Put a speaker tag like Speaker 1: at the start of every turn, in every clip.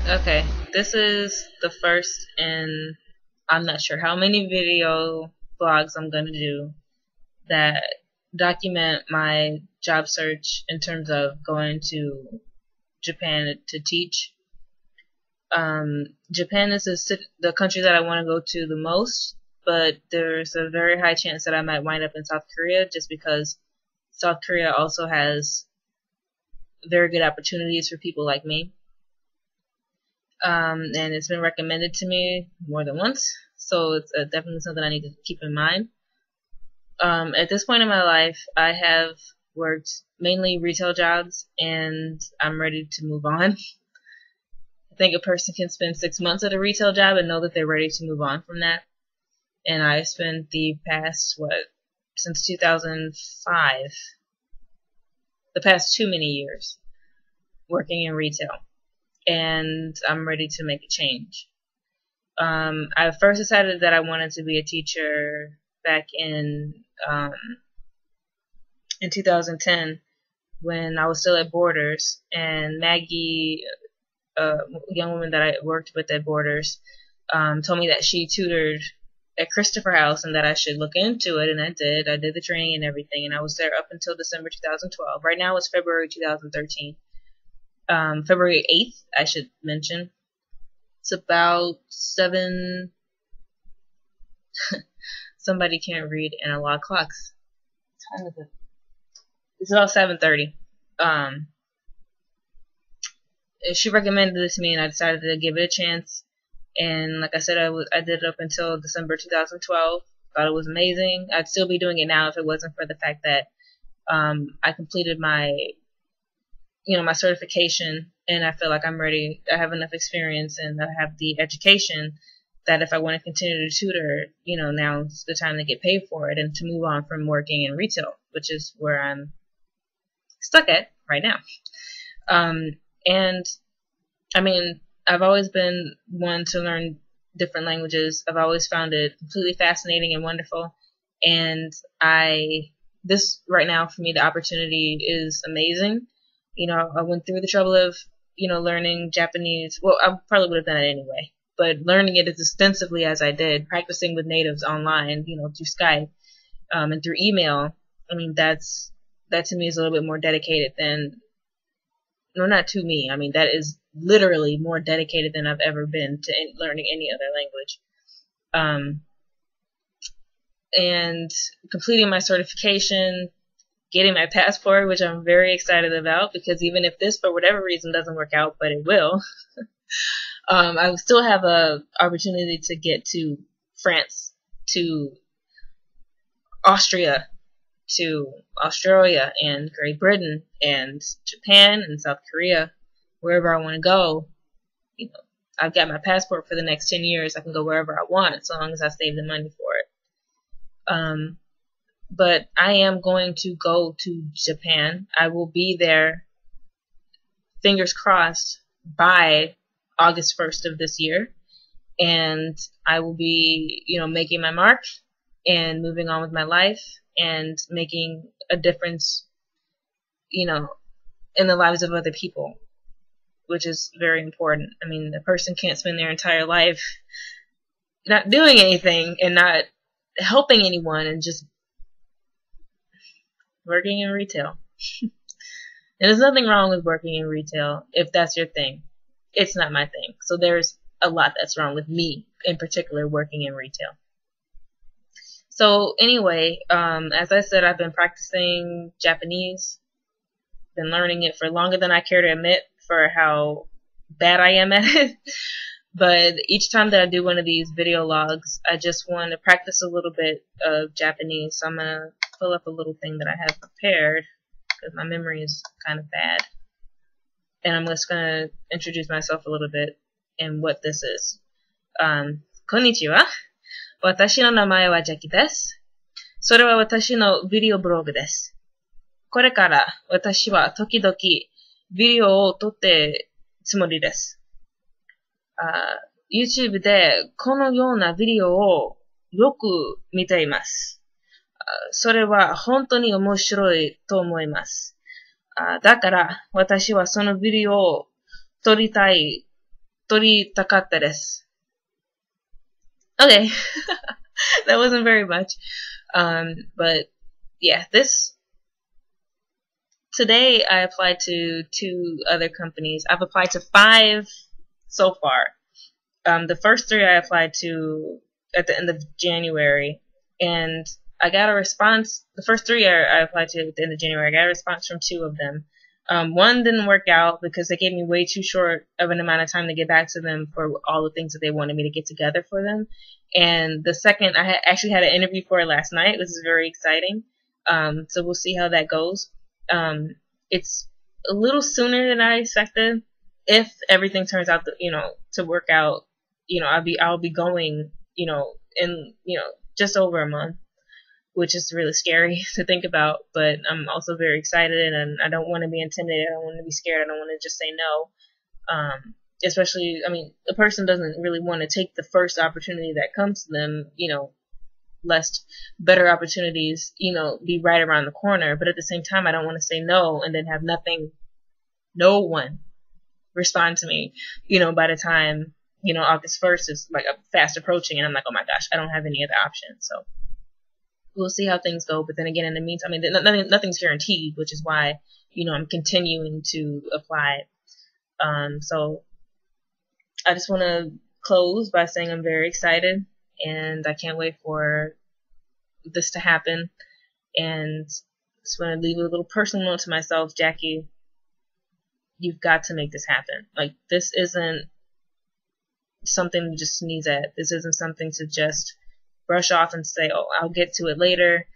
Speaker 1: Okay, this is the first in I'm not sure how many video vlogs I'm gonna do that document my job search in terms of going to Japan to teach. Japan is the country that I want to go to the most, but there's a very high chance that I might wind up in South Korea just because South Korea also has very good opportunities for people like me. And it's been recommended to me more than once, so it's definitely something I need to keep in mind. At this point in my life, I have worked mainly retail jobs, and I'm ready to move on. I think a person can spend 6 months at a retail job and know that they're ready to move on from that. And I spent the past, since 2005, the past too many years, working in retail. And I'm ready to make a change. I first decided that I wanted to be a teacher back in 2010 when I was still at Borders, and Maggie, a young woman that I worked with at Borders, told me that she tutored at Christopher House and that I should look into it, and I did. I did the training and everything, and I was there up until December 2012. Right now it's February 2013. February 8th, I should mention. It's about 7. Somebody can't read analog clocks. What time is it? It's about 7:30. She recommended it to me, and I decided to give it a chance. And like I said, I did it up until December 2012. Thought it was amazing. I'd still be doing it now if it wasn't for the fact that I completed my certification, and I feel like I'm ready. I have enough experience and I have the education that if I want to continue to tutor, now's the time to get paid for it and to move on from working in retail, which is where I'm stuck at right now. And I mean, I've always been one to learn different languages. I've always found it completely fascinating and wonderful. And this right now for me, the opportunity is amazing. I went through the trouble of, learning Japanese. Well, I probably would have done it anyway, but learning it as extensively as I did, practicing with natives online, through Skype, and through email. I mean, that to me is a little bit more dedicated than, no, not to me. I mean, that is literally more dedicated than I've ever been to learning any other language. And completing my certification, getting my passport, which I'm very excited about, because even if this, for whatever reason, doesn't work out, but it will, I still have a opportunity to get to France, to Austria, to Australia, and Great Britain, and Japan, and South Korea, wherever I want to go. I've got my passport for the next 10 years. I can go wherever I want, as long as I save the money for it. But I am going to go to Japan. I will be there, fingers crossed, by August 1st of this year. And I will be, making my mark and moving on with my life and making a difference, in the lives of other people, which is very important. I mean, a person can't spend their entire life not doing anything and not helping anyone and just working in retail. And there's nothing wrong with working in retail if that's your thing. It's not my thing. So there's a lot that's wrong with me, in particular, working in retail. So anyway, as I said, I've been practicing Japanese, been learning it for longer than I care to admit for how bad I am at it. But each time that I do one of these video logs, I just want to practice a little bit of Japanese. So I'm going to pull up a little thing that I have prepared because my memory is kind of bad. And I'm just going to introduce myself a little bit and what this is. Konnichiwa. 私の名前はジャキです。それは私のビデオブログです。これから私は時々ビデオを撮ってつもりです。YouTube でこのようなビデオをよく見ています。それは本当に面白いと思います。だから私はそのビデオを撮りたい取りたかったです. Okay. That wasn't very much. But yeah, today I applied to 2 other companies. I've applied to 5 so far. The first 3 I applied to at the end of January, and I got a response. The first 3 I applied to at the end of January. I got a response from 2 of them. One didn't work out because they gave me way too short of an amount of time to get back to them for all the things that they wanted me to get together for them. And the second, I actually had an interview for it last night, which is very exciting. So we'll see how that goes. It's a little sooner than I expected. If everything turns out, to work out, I'll be going, in, just over a month, which is really scary to think about, but I'm also very excited, and I don't want to be intimidated. I don't want to be scared. I don't want to just say no. Especially, a person doesn't really want to take the first opportunity that comes to them, lest better opportunities, be right around the corner. But at the same time, I don't want to say no and then have no one respond to me, by the time, August 1st is like fast approaching, and I'm like, oh my gosh, I don't have any other options. So we'll see how things go. But then again, in the meantime, nothing's guaranteed, which is why, I'm continuing to apply. So I just want to close by saying I'm very excited, and I can't wait for this to happen. And just want to leave a little personal note to myself, Jackie, you've got to make this happen. Like, this isn't something to just sneeze at. This isn't something to just brush off and say, oh, I'll get to it later.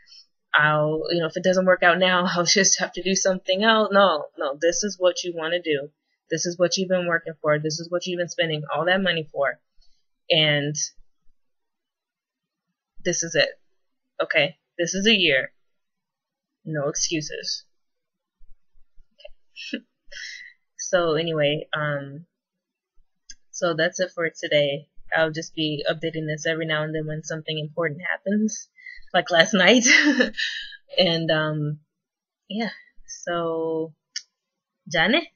Speaker 1: If it doesn't work out now, I'll just have to do something else. No, this is what you want to do. This is what you've been working for. This is what you've been spending all that money for. And this is it. Okay? This is a year. No excuses. Okay. So anyway, so that's it for today. I'll just be updating this every now and then when something important happens, like last night. And, yeah. So, じゃあね。